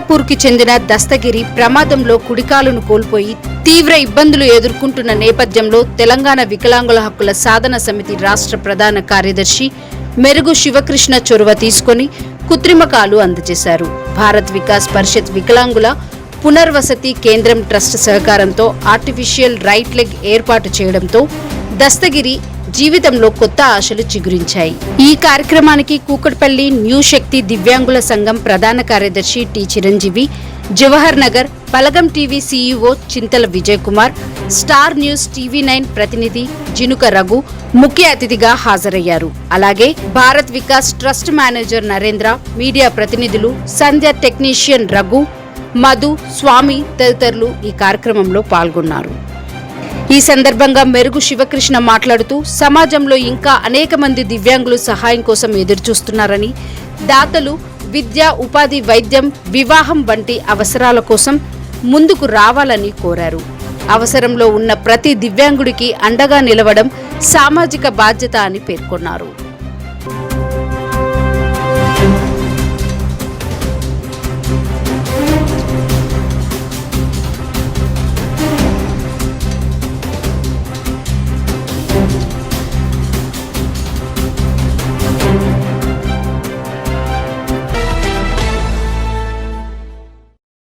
మిర్జాపూర్కి చెందిన దస్తగిరి ప్రమాదంలో కుడికాలును కోల్పోయి తీవ్ర ఇబ్బందులు ఎదుర్కొంటున్న నేపథ్యంలో తెలంగాణ వికలాంగుల హక్కుల సాధన సమితి రాష్ట్ర ప్రధాన కార్యదర్శి మెరుగు శివకృష్ణ చొరవ తీసుకుని కృత్రిమ కాలు అందజేశారు. భారత్ వికాస్ పరిషత్ వికలాంగుల పునర్వసతి కేంద్రం ట్రస్ట్ సహకారంతో ఆర్టిఫిషియల్ రైట్ లెగ్ ఏర్పాటు చేయడంతో దస్తగిరి జీవితంలో కొత్త ఆశలు చిగురించాయి. ఈ కార్యక్రమానికి కూకట్పల్లి న్యూ శక్తి దివ్యాంగుల సంఘం ప్రధాన కార్యదర్శి T Chiranjeevi, Jawahar Nagar Palagam TV CEO Chintala Vijay Kumar, star news TV nine ప్రతినిధి జినుక రఘు ముఖ్య అతిథిగా హాజరయ్యారు. అలాగే Bharat Vikas trust manager Narendra, media ప్రతినిధులు సంధ్య, టెక్నీషియన్ రఘు, మధు, స్వామి తదితరులు ఈ కార్యక్రమంలో పాల్గొన్నారు. ఈ సందర్భంగా మెరుగు శివకృష్ణ మాట్లాడుతూ సమాజంలో ఇంకా అనేక మంది దివ్యాంగులు సహాయం కోసం ఎదురుచూస్తున్నారని, దాతలు విద్య, ఉపాధి, వైద్యం, వివాహం వంటి అవసరాల కోసం ముందుకు రావాలని కోరారు. అవసరంలో ఉన్న ప్రతి దివ్యాంగుడికి అండగా నిలవడం సామాజిక బాధ్యత అని పేర్కొన్నారు.